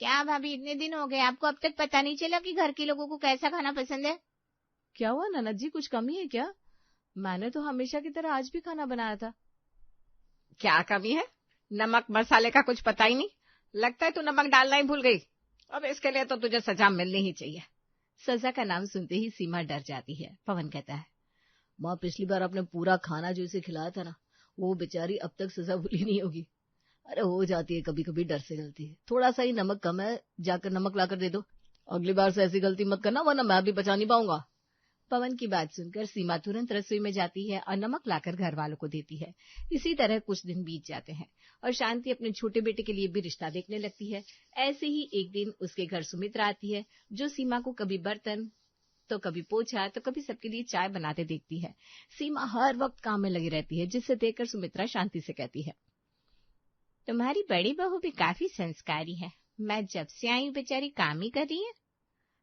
क्या भाभी, इतने दिन हो गए, आपको अब तक पता नहीं चला कि घर के लोगों को कैसा खाना पसंद है? क्या हुआ ननद जी, कुछ कमी है क्या? मैंने तो हमेशा की तरह आज भी खाना बनाया था। क्या कमी है? नमक मसाले का कुछ पता ही नहीं। लगता है तू नमक डालना ही भूल गई। अब इसके लिए तो तुझे सजा मिलनी ही चाहिए। सजा का नाम सुनते ही सीमा डर जाती है। पवन कहता है, माँ पिछली बार आपने पूरा खाना जो इसे खिलाया था ना, वो बेचारी अब तक सजा भूली नहीं होगी। अरे हो जाती है कभी कभी डर से गलती, थोड़ा सा ही नमक कम है, जाकर नमक लाकर दे दो। अगली बार से ऐसी गलती मत करना, वरना मैं भी बचा नहीं पाऊंगा। पवन की बात सुनकर सीमा तुरंत रसोई में जाती है और नमक लाकर घर वालों को देती है। इसी तरह कुछ दिन बीत जाते हैं और शांति अपने छोटे बेटे के लिए भी रिश्ता देखने लगती है। ऐसे ही एक दिन उसके घर सुमित्रा आती है, जो सीमा को कभी बर्तन तो कभी पोछा तो कभी सबके लिए चाय बनाते देखती है। सीमा हर वक्त काम में लगी रहती है, जिससे देखकर सुमित्रा शांति से कहती है, तुम्हारी बड़ी बहू भी काफी संस्कारी है। मैं जब से आई हूँ बेचारी काम ही कर रही है।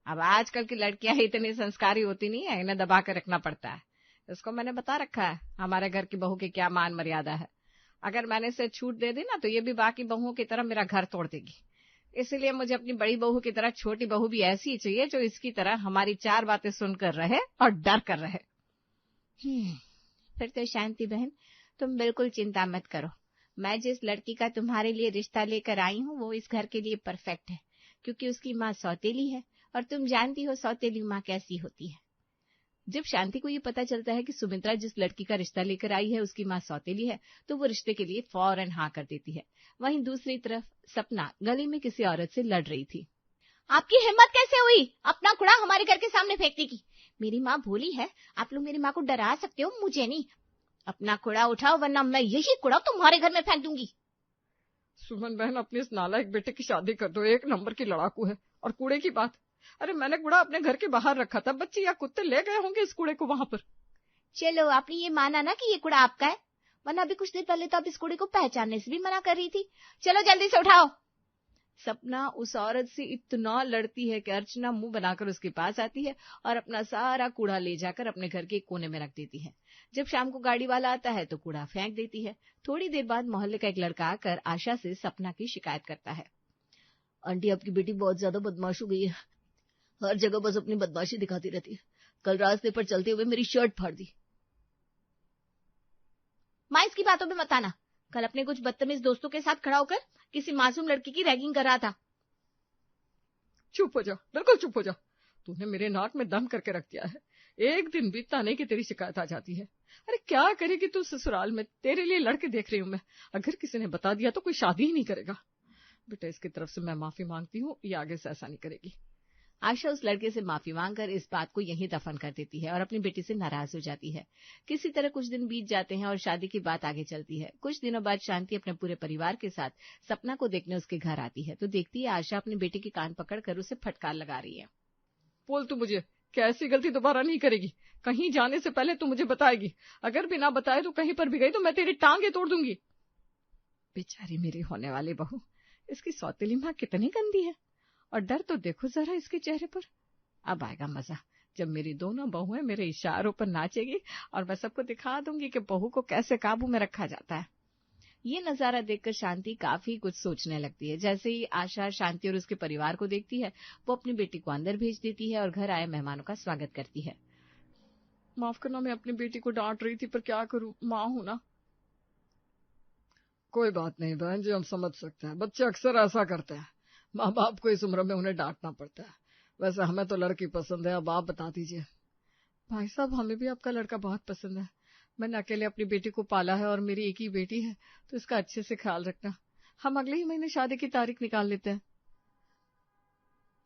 अब आजकल की लड़कियां इतनी संस्कारी होती नहीं है, इन्हें दबा कर रखना पड़ता है। इसको मैंने बता रखा है हमारे घर की बहू की क्या मान मर्यादा है। अगर मैंने इसे छूट दे दी ना तो ये भी बाकी बहुओं की तरह मेरा घर तोड़ देगी। इसलिए मुझे अपनी बड़ी बहू की तरह छोटी बहू भी ऐसी चाहिए जो इसकी तरह हमारी चार बातें सुनकर रहे और डर कर रहे। फिर तो शांति बहन, तुम बिल्कुल चिंता मत करो। मैं जिस लड़की का तुम्हारे लिए रिश्ता लेकर आई हूँ वो इस घर के लिए परफेक्ट है, क्योंकि उसकी माँ सौतेली है और तुम जानती हो सौतेली माँ कैसी होती है। जब शांति को ये पता चलता है कि सुमित्रा जिस लड़की का रिश्ता लेकर आई है उसकी माँ सौतेली है, तो वो रिश्ते के लिए फौरन हाँ कर देती है। वहीं दूसरी तरफ सपना गली में किसी औरत से लड़ रही थी। आपकी हिम्मत कैसे हुई अपना कूड़ा हमारे घर के सामने फेंकने की? मेरी माँ भोली है, आप लोग मेरी माँ को डरा सकते हो, मुझे नहीं। अपना कूड़ा उठाओ वरना मैं यही कूड़ा तुम्हारे घर में फेंक दूंगी। सुमन बहन, अपनी इस नालायक बेटे की शादी कर दो, एक नंबर की लड़ाकू है। और कूड़े की बात, अरे मैंने कूड़ा अपने घर के बाहर रखा था, बच्चे या कुत्ते ले गए होंगे इस कूड़े को वहां पर। चलो आपने ये माना ना कि ये कूड़ा आपका है, वरना अभी कुछ देर पहले तो आप इस कूड़े को पहचानने से भी मना कर रही थी। चलो जल्दी से उठाओ। सपना उस औरत से इतना लड़ती है कि अर्चना मुंह बनाकर उसके पास आती है और अपना सारा कूड़ा ले जाकर अपने घर के कोने में रख देती है। जब शाम को गाड़ी वाला आता है तो कूड़ा फेंक देती है। थोड़ी देर बाद मोहल्ले का एक लड़का आकर आशा से सपना की शिकायत करता है, आंटी आपकी बेटी बहुत ज्यादा बदमाश हो गई है, हर जगह बस अपनी बदमाशी दिखाती रहती है। कल रास्ते पर चलते हुए मेरी शर्ट फाड़ दी। माँ इसकी बातों में मत आना, कल अपने कुछ बदतमीज दोस्तों के साथ खड़ा होकर किसी मासूम लड़की की रैगिंग कर रहा था। चुप हो जा, बिल्कुल चुप हो जा। तूने मेरे नाक में दम करके रख दिया है। एक दिन बीतता नहीं कि तेरी शिकायत आ जाती है। अरे क्या करेगी तू ससुराल में, तेरे लिए लड़के देख रही हूं मैं। अगर किसी ने बता दिया तो कोई शादी ही नहीं करेगा। बेटा इसकी तरफ से मैं माफी मांगती हूँ, ये आगे से ऐसा नहीं करेगी। आशा उस लड़के से माफी मांगकर इस बात को यहीं दफन कर देती है और अपनी बेटी से नाराज हो जाती है। किसी तरह कुछ दिन बीत जाते हैं और शादी की बात आगे चलती है। कुछ दिनों बाद शांति अपने पूरे परिवार के साथ सपना को देखने उसके घर आती है तो देखती है आशा अपनी बेटी के कान पकड़कर उसे फटकार लगा रही है। बोल तू मुझे, क्या ऐसी गलती दोबारा नहीं करेगी? कहीं जाने से पहले तू मुझे बताएगी। अगर बिना बताए तो कहीं पर भी गई तो मैं तेरी टांगे तोड़ दूंगी। बेचारी मेरी होने वाली बहू, इसकी सौतेली माँ कितनी गंदी है। और डर तो देखो जरा इसके चेहरे पर। अब आएगा मजा जब मेरी दोनों बहुएं मेरे इशारों पर नाचेगी और मैं सबको दिखा दूंगी कि बहू को कैसे काबू में रखा जाता है। ये नजारा देखकर शांति काफी कुछ सोचने लगती है। जैसे ही आशा शांति और उसके परिवार को देखती है, वो अपनी बेटी को अंदर भेज देती है और घर आए मेहमानों का स्वागत करती है। माफ करना, मैं अपनी बेटी को डांट रही थी, पर क्या करूं, माँ हूं ना। कोई बात नहीं बहन जी, हम समझ सकते हैं, बच्चे अक्सर ऐसा करते हैं। माँ बाप को इस उम्र में उन्हें डांटना पड़ता है। वैसे हमें तो लड़की पसंद है, अब आप बता दीजिए। भाई साहब, हमें भी आपका लड़का बहुत पसंद है। मैंने अकेले अपनी बेटी को पाला है और मेरी एक ही बेटी है, तो इसका अच्छे से ख्याल रखना। हम अगले ही महीने शादी की तारीख निकाल लेते हैं।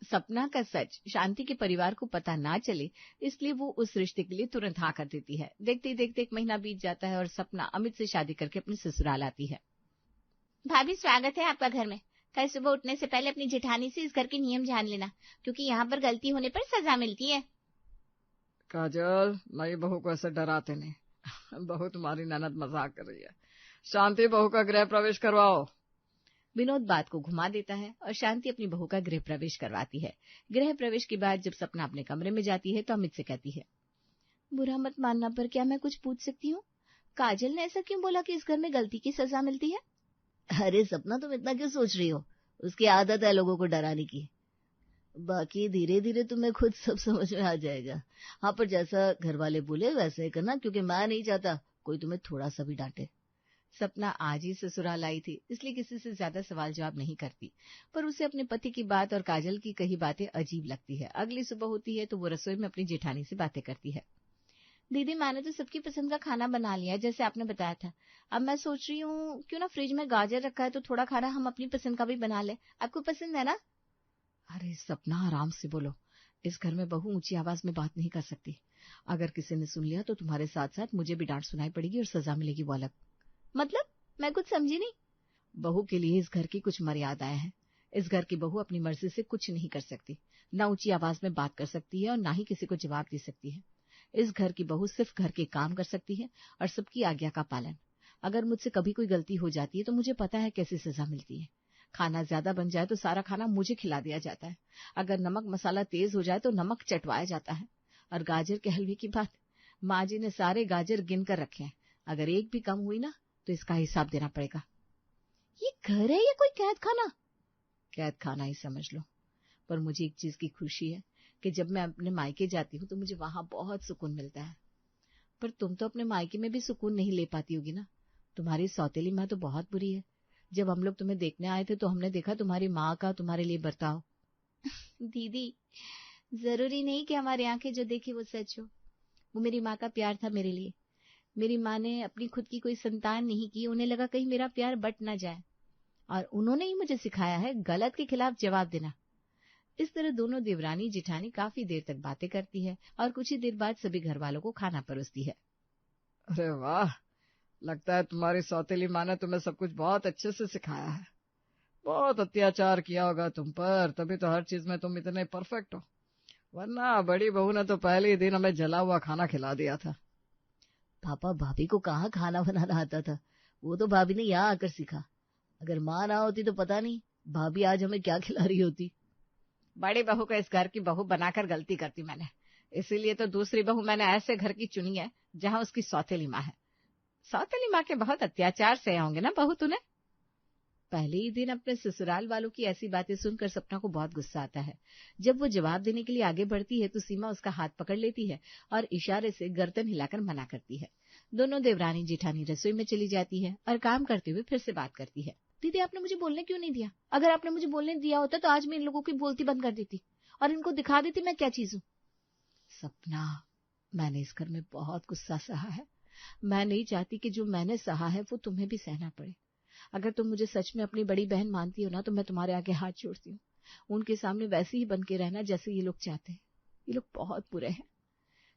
सपना का सच शांति के परिवार को पता ना चले, इसलिए वो उस रिश्ते के लिए तुरंत हाँ कर देती है। देखते ही देखते एक महीना बीत जाता है और सपना अमित से शादी करके अपने ससुराल आती है। भाभी स्वागत है आपका घर में। कल सुबह उठने से पहले अपनी जेठानी से इस घर के नियम जान लेना, क्योंकि यहाँ पर गलती होने पर सजा मिलती है। काजल, नई बहू को ऐसे डराते नहीं। बहू तुम्हारी ननद मजाक कर रही है। शांति, बहू का गृह प्रवेश करवाओ। विनोद बात को घुमा देता है और शांति अपनी बहू का गृह प्रवेश करवाती है। गृह प्रवेश के बाद जब सपना अपने कमरे में जाती है तो अमित से कहती है, बुरा मत मानना पर क्या मैं कुछ पूछ सकती हूँ? काजल ने ऐसा क्यों बोला कि इस घर में गलती की सजा मिलती है? अरे सपना, तुम इतना क्यों सोच रही हो? उसकी आदत है लोगों को डराने की। बाकी धीरे धीरे तुम्हें खुद सब समझ में आ जाएगा। हाँ, पर जैसा घर वाले बोले वैसे ही करना, क्योंकि मैं नहीं चाहता कोई तुम्हें थोड़ा सा भी डांटे। सपना आज ही ससुराल आई थी, इसलिए किसी से ज्यादा सवाल जवाब नहीं करती, पर उसे अपने पति की बात और काजल की कही बातें अजीब लगती है। अगली सुबह होती है तो वो रसोई में अपनी जेठानी से बातें करती है। दीदी, मैंने तो सबकी पसंद का खाना बना लिया जैसे आपने बताया था। अब मैं सोच रही हूँ क्यों ना फ्रिज में गाजर रखा है तो थोड़ा खाना हम अपनी पसंद का भी बना ले। आपको पसंद है ना? अरे सपना, आराम से बोलो। इस घर में बहू ऊंची आवाज में बात नहीं कर सकती। अगर किसी ने सुन लिया तो तुम्हारे साथ साथ मुझे भी डांट सुनाई पड़ेगी और सजा मिलेगी, वो अलग। मतलब मैं कुछ समझी नहीं। बहू के लिए इस घर की कुछ मर्यादाएं हैं। इस घर की बहू अपनी मर्जी से कुछ नहीं कर सकती, ना ऊंची आवाज में बात कर सकती है और ना ही किसी को जवाब दे सकती है। इस घर की बहू सिर्फ घर के काम कर सकती है और सबकी आज्ञा का पालन। अगर मुझसे कभी कोई गलती हो जाती है तो मुझे पता है कैसी सजा मिलती है। खाना ज्यादा बन जाए तो सारा खाना मुझे खिला दिया जाता है। अगर नमक मसाला तेज हो जाए तो नमक चटवाया जाता है। और गाजर के हलवे की बात, माँ जी ने सारे गाजर गिन कर रखे हैं। अगर एक भी कम हुई ना तो इसका हिसाब देना पड़ेगा। ये घर है या कोई कैद खाना? कैद खाना ही समझ लो। पर मुझे एक चीज की खुशी है कि जब मैं अपने मायके जाती हूँ तो मुझे वहां बहुत सुकून मिलता है। पर तुम तो अपने मायके में भी सुकून नहीं ले पाती होगी ना। तुम्हारी सौतेली माँ तो बहुत बुरी है। जब हम लोग तुम्हें देखने आए थे तो हमने देखा तुम्हारी माँ का तुम्हारे लिए बर्ताव। दीदी, जरूरी नहीं कि हमारी आंखें जो देखी वो सच हो। वो मेरी माँ का प्यार था मेरे लिए। मेरी माँ ने अपनी खुद की कोई संतान नहीं की। उन्हें लगा कहीं मेरा प्यार बट ना जाए, और उन्होंने ही मुझे सिखाया है गलत के खिलाफ जवाब देना। इस तरह दोनों देवरानी जिठानी काफी देर तक बातें करती है और कुछ ही देर बाद सभी घर वालों को खाना परोसती है। अरे वाह, लगता है तुम्हारी सौतेली माँ ने तुम्हें सब कुछ बहुत अच्छे से सिखाया है। बहुत अत्याचार किया होगा तुम पर, तभी तो हर चीज में तुम इतने परफेक्ट हो। वरना बड़ी बहू ने तो पहले ही दिन हमें जला हुआ खाना खिला दिया था। पापा, भाभी को कहाँ खाना बनाना आता था? वो तो भाभी ने यहाँ आकर सीखा। अगर माँ ना होती तो पता नहीं भाभी आज हमें क्या खिला रही होती। बड़ी बहू को इस घर की बहू बनाकर गलती करती मैंने, इसीलिए तो दूसरी बहू मैंने ऐसे घर की चुनी है जहाँ उसकी सौतेली माँ है। सौतेली माँ के बहुत अत्याचार सहे होंगे ना बहू तूने? पहले ही दिन अपने ससुराल वालों की ऐसी बातें सुनकर सपना को बहुत गुस्सा आता है। जब वो जवाब देने के लिए आगे बढ़ती है तो सीमा उसका हाथ पकड़ लेती है और इशारे से गर्दन हिलाकर मना करती है। दोनों देवरानी जेठानी रसोई में चली जाती है और काम करते हुए फिर से बात करती है। दीदी, आपने मुझे बोलने क्यों नहीं दिया? अगर आपने मुझे बोलने दिया होता तो आज मैं इन लोगों की बोलती बंद कर देती और इनको दिखा देती मैं क्या चीज हूँ। सपना, मैंने इस घर में बहुत गुस्सा सहा है। मैं नहीं चाहती कि जो मैंने सहा है वो तुम्हें भी सहना पड़े। अगर तुम मुझे सच में अपनी बड़ी बहन मानती हो ना तो मैं तुम्हारे आगे हाथ जोड़ती हूँ। उनके सामने वैसे ही बन के रहना जैसे ये लोग चाहते हैं। ये लोग बहुत बुरे हैं।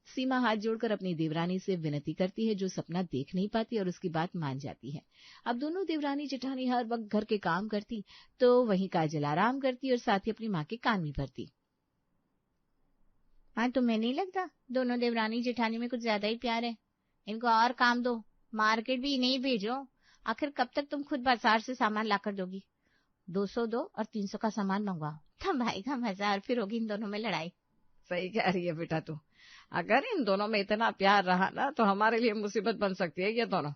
सीमा हाथ जोड़कर अपनी देवरानी से विनती करती है, जो सपना देख नहीं पाती और उसकी बात मान जाती है। अब दोनों देवरानी जेठानी हर वक्त घर के काम करती तो वहीं काजल आराम करती और साथ ही अपनी माँ के कान भी भरती। हाँ, तुम्हें नहीं लगता दोनों देवरानी जेठानी में कुछ ज्यादा ही प्यार है? इनको और काम दो, मार्केट भी नहीं भेजो। आखिर कब तक तुम खुद बाजार से सामान लाकर दोगी? 200 दो और 300 का सामान मंगवाओ, तब आएगा मजा और फिर होगी इन दोनों में लड़ाई। सही कह रही है बेटा तू। अगर इन दोनों में इतना प्यार रहा ना तो हमारे लिए मुसीबत बन सकती है ये दोनों।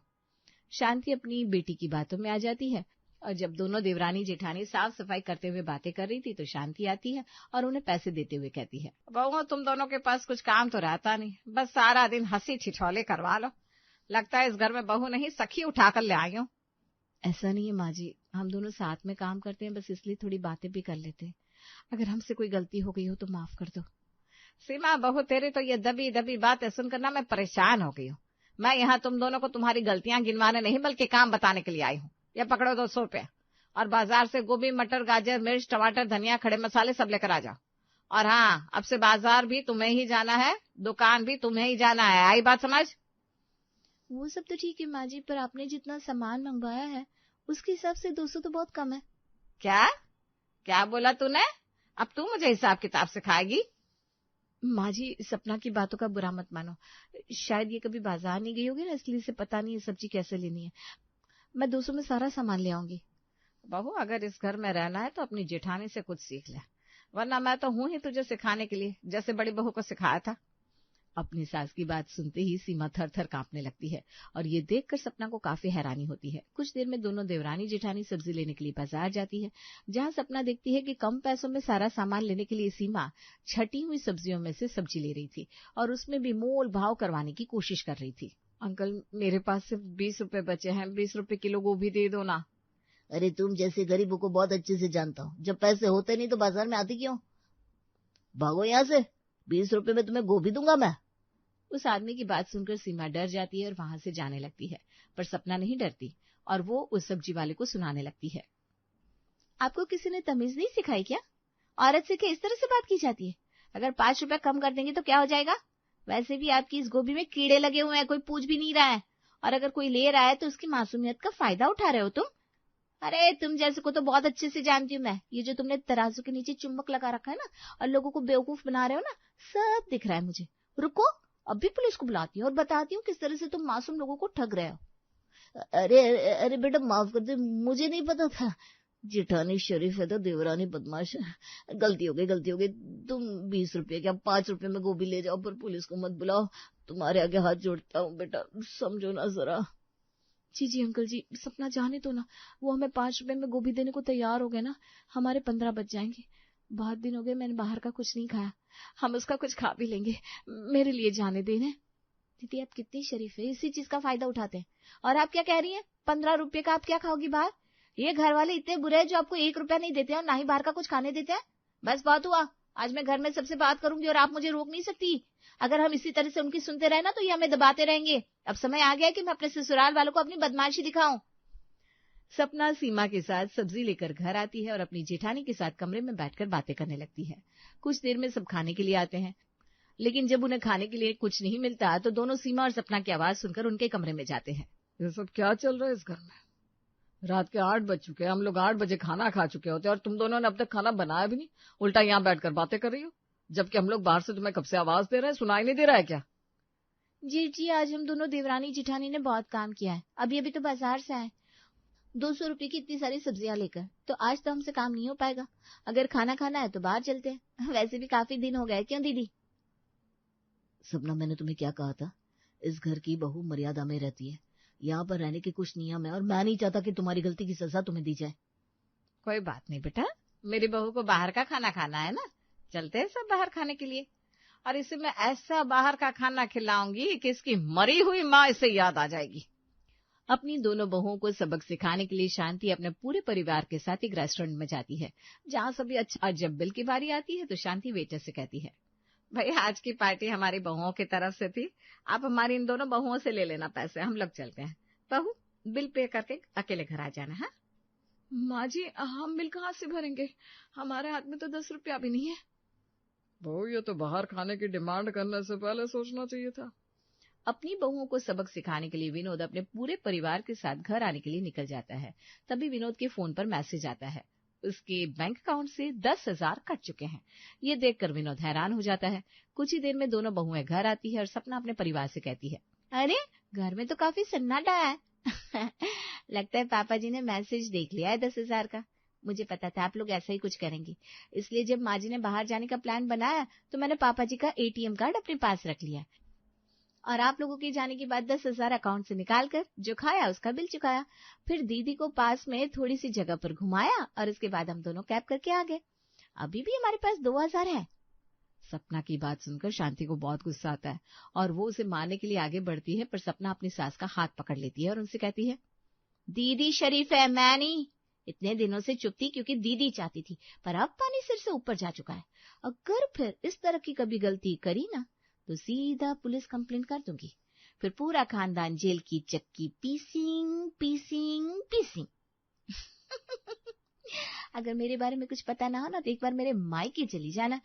शांति अपनी बेटी की बातों में आ जाती है और जब दोनों देवरानी जेठानी साफ सफाई करते हुए बातें कर रही थी तो शांति आती है और उन्हें पैसे देते हुए कहती है, बहू, तुम दोनों के पास कुछ काम तो रहता नहीं, बस सारा दिन हंसी ठिठोले करवा लो। लगता है इस घर में बहू नहीं सखी उठाकर ले आई हूँ। ऐसा नहीं है माँ जी, हम दोनों साथ में काम करते हैं, बस इसलिए थोड़ी बातें भी कर लेते हैं। अगर हमसे कोई गलती हो गई हो तो माफ कर दो। सीमा बहू, तेरी तो ये दबी दबी बातें सुनकर ना मैं परेशान हो गई हूँ। मैं यहाँ तुम दोनों को तुम्हारी गलतियां गिनवाने नहीं बल्कि काम बताने के लिए आई हूँ। ये पकड़ो 200 रुपया और बाजार से गोभी, मटर, गाजर, मिर्च, टमाटर, धनिया, खड़े मसाले सब लेकर आ जाओ। और हाँ, अब से बाजार भी तुम्हें ही जाना है, दुकान भी तुम्हें ही जाना है। आई बात समझ? वो सब तो ठीक है माँ जी, पर आपने जितना सामान मंगवाया है उसके हिसाब से 200 तो बहुत कम है। क्या क्या बोला तूने? अब तू मुझे हिसाब किताब सिखाएगी? माँ जी, सपना की बातों का बुरा मत मानो। शायद ये कभी बाजार नहीं गई होगी ना, इसलिए इसे पता नहीं है सब्जी कैसे लेनी है। मैं 200 में सारा सामान ले आऊंगी। बहू, अगर इस घर में रहना है तो अपनी जेठानी से कुछ सीख ले, वरना मैं तो हूं ही तुझे सिखाने के लिए, जैसे बड़ी बहू को सिखाया था। अपनी सास की बात सुनते ही सीमा थर थर कांपने लगती है और ये देखकर सपना को काफी हैरानी होती है। कुछ देर में दोनों देवरानी जेठानी सब्जी लेने के लिए बाजार जाती है, जहां सपना देखती है कि कम पैसों में सारा सामान लेने के लिए सीमा छटी हुई सब्जियों में से सब्जी ले रही थी और उसमें भी मोल भाव करवाने की कोशिश कर रही थी। अंकल, मेरे पास सिर्फ 20 रुपए बचे हैं, 20 रुपए किलो गोभी दे दो ना। अरे तुम जैसे गरीबों को बहुत अच्छे से जानता हूँ, जब पैसे होते नहीं तो बाजार में आती क्यों? भागो यहाँ से, 20 रुपए में तुम्हें गोभी दूंगा मैं। उस आदमी की बात सुनकर सीमा डर जाती है और वहां से जाने लगती है, पर सपना नहीं डरती और वो उस सब्जी वाले को सुनाने लगती है। आपको किसी ने तमीज नहीं सिखाई क्या? औरत से क्या इस तरह से बात की जाती है? अगर 5 रुपए कम कर देंगे तो क्या हो जाएगा? वैसे भी आपकी इस गोभी में कीड़े लगे हुए हैं, कोई पूछ भी नहीं रहा है, और अगर कोई ले रहा है तो उसकी मासूमियत का फायदा उठा रहे हो तुम। अरे तुम जैसे को तो बहुत अच्छे से जानती हूँ मैं। ये जो तुमने तराजू के नीचे चुम्बक लगा रखा है ना और लोगों को बेवकूफ बना रहे हो ना, सब दिख रहा है मुझे। रुको, अभी पुलिस को बुलाती हूँ और बताती हूँ किस तरह से तुम मासूम लोगों को ठग रहे हो। अरे अरे बेटा माफ कर दे, मुझे नहीं पता था। जेठानी शरीफ है तो देवरानी बदमाश है। गलती हो गई। तुम 20 रुपये क्या 5 रुपये में गोभी ले जाओ, पर पुलिस को मत बुलाओ। तुम्हारे आगे हाथ जोड़ता हूँ बेटा, समझो ना जरा। जी अंकल जी, सपना जाने तो ना, वो हमें 5 रुपए में गोभी देने को तैयार हो गए ना, हमारे 15 बच जाएंगे। बहुत दिन हो गए मैंने बाहर का कुछ नहीं खाया, हम उसका कुछ खा भी लेंगे, मेरे लिए जाने देने। दीदी आप कितनी शरीफ है, इसी चीज का फायदा उठाते हैं। और आप क्या कह रही हैं? 15 रुपये का आप क्या खाओगी बाहर? ये घर वाले इतने बुरे हैं जो आपको 1 रुपया नहीं देते हैं और ना ही बाहर का कुछ खाने देते हैं। बस बहुत हुआ, आज मैं घर में सबसे बात करूंगी और आप मुझे रोक नहीं सकती। अगर हम इसी तरह से उनकी सुनते रहे ना तो ये हमें दबाते रहेंगे। अब समय आ गया कि मैं अपने ससुराल वालों को अपनी बदमाशी दिखाऊं। सपना सीमा के साथ सब्जी लेकर घर आती है और अपनी जेठानी के साथ कमरे में बैठकर बातें करने लगती है। कुछ देर में सब खाने के लिए आते हैं, लेकिन जब उन्हें खाने के लिए कुछ नहीं मिलता तो दोनों सीमा और सपना की आवाज सुनकर उनके कमरे में जाते हैं। ये सब क्या चल रहा है इस घर में? रात के 8 बज चुके हैं, हम लोग 8 बजे खाना खा चुके होते हैं और तुम दोनों ने अब तक खाना बनाया भी नहीं, उल्टा यहाँ बैठकर बातें कर रही हो, जबकि हम लोग बाहर से तुम्हें कब से आवाज दे रहे हैं, सुनाई नहीं दे रहा है क्या? जी आज हम दोनों देवरानी जेठानी ने बहुत काम किया है, अभी तो बाजार से आए 200 रुपए की इतनी सारी सब्जियां लेकर, तो आज तो हमसे काम नहीं हो पाएगा। अगर खाना खाना है तो बाहर चलते हैं, वैसे भी काफी दिन हो गए। क्यों दीदी? सपना, मैंने तुम्हें क्या कहा था? इस घर की बहू मर्यादा में रहती है, यहाँ पर रहने के कुछ नियम है और मैं नहीं चाहता कि तुम्हारी गलती की सजा तुम्हें दी जाए। कोई बात नहीं बेटा, मेरी बहू को बाहर का खाना खाना है ना, चलते हैं सब बाहर खाने के लिए। और इसे मैं ऐसा बाहर का खाना खिलाऊंगी कि इसकी मरी हुई माँ इसे याद आ जाएगी। अपनी दोनों बहुओं को सबक सिखाने के लिए शांति अपने पूरे परिवार के साथ एक रेस्टोरेंट में जाती है, जहाँ सभी अच्छा। और जब बिल की बारी आती है तो शांति वेटर से कहती है, भाई आज की पार्टी हमारी बहुओं की तरफ से थी, आप हमारी इन दोनों बहुओं से ले लेना पैसे, हम लोग चलते हैं। बहू बिल पे करके अकेले घर आ जाना है। माँ जी, हम बिल कहाँ से भरेंगे, हमारे हाथ में तो 10 रुपया भी नहीं है। बहू, ये तो बाहर खाने की डिमांड करने से पहले सोचना चाहिए था। अपनी बहुओं को सबक सिखाने के लिए विनोद अपने पूरे परिवार के साथ घर आने के लिए निकल जाता है। तभी विनोद के फोन पर मैसेज आता है, उसके बैंक अकाउंट से 10,000 कट चुके हैं। ये देखकर विनोद हैरान हो जाता है। कुछ ही देर में दोनों बहुएं घर आती है और सपना अपने परिवार से कहती है, अरे घर में तो काफी सन्नाटा है। लगता है पापा जी ने मैसेज देख लिया है 10,000 का। मुझे पता था आप लोग ऐसा ही कुछ करेंगे, इसलिए जब माँ जी ने बाहर जाने का प्लान बनाया तो मैंने पापा जी का ATM कार्ड अपने पास रख लिया और आप लोगों के जाने के बाद 10,000 अकाउंट से निकालकर जो खाया उसका बिल चुकाया। फिर दीदी को पास में थोड़ी सी जगह पर घुमाया और इसके बाद हम दोनों कैब करके आ गए। अभी भी हमारे पास 2,000 है। सपना की बात सुनकर शांति को बहुत गुस्सा आता है और वो उसे मारने के लिए आगे बढ़ती है, पर सपना अपनी सास का हाथ पकड़ लेती है और उनसे कहती है, दीदी शरीफ है, मैं नहीं। इतने दिनों से चुप थी क्योंकि दीदी चाहती थी, पर अब पानी सिर से ऊपर जा चुका है। अगर फिर इस तरह की कभी गलती करी ना तो सीधा पुलिस कंप्लेंट कर दूंगी, फिर पूरा खानदान जेल की चक्की पीसिंग। अगर मेरे बारे में कुछ पता ना हो ना तो एक बार मेरे मायके चली जाना।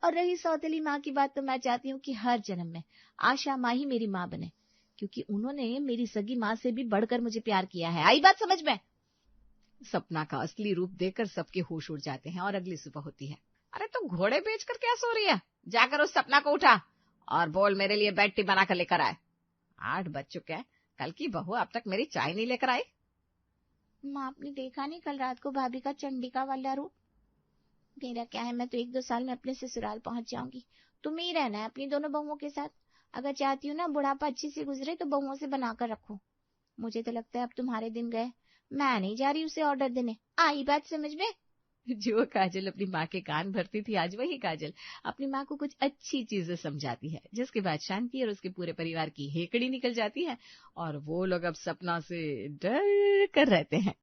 और रही सौतेली माँ की बात, तो मैं चाहती हूँ कि हर जन्म में आशा माँ ही मेरी माँ बने, क्योंकि उन्होंने मेरी सगी माँ से भी बढ़कर मुझे प्यार किया है। आई बात समझ में? सपना का असली रूप देखकर सबके होश उड़ जाते हैं और अगली सुबह होती है। अरे तू घोड़े बेचकर क्या सो रही है? जाकर उस सपना को उठा और बोल मेरे लिए बेड टी बना कर लेकर आए। 8 बज चुके हैं, कल की बहू अब तक मेरी चाय नहीं लेकर आई। माँ आपने देखा नहीं कल रात को भाभी का चंडिका वाला रूप? मेरा क्या है, मैं तो 1-2 साल में अपने ससुराल पहुंच जाऊंगी। तुम्हें ही रहना है अपनी दोनों बहुओं के साथ। अगर चाहती हो ना बुढ़ापा अच्छी से गुजरे तो बहुओं से बनाकर रखो। मुझे तो लगता है अब तुम्हारे दिन गए, मैं नहीं जा रही उसे ऑर्डर देने। आई बात समझ में? जो काजल अपनी माँ के कान भरती थी, आज वही काजल अपनी माँ को कुछ अच्छी चीजें समझाती है, जिसके बाद शांति और उसके पूरे परिवार की हेकड़ी निकल जाती है और वो लोग अब सपना से डर कर रहते हैं।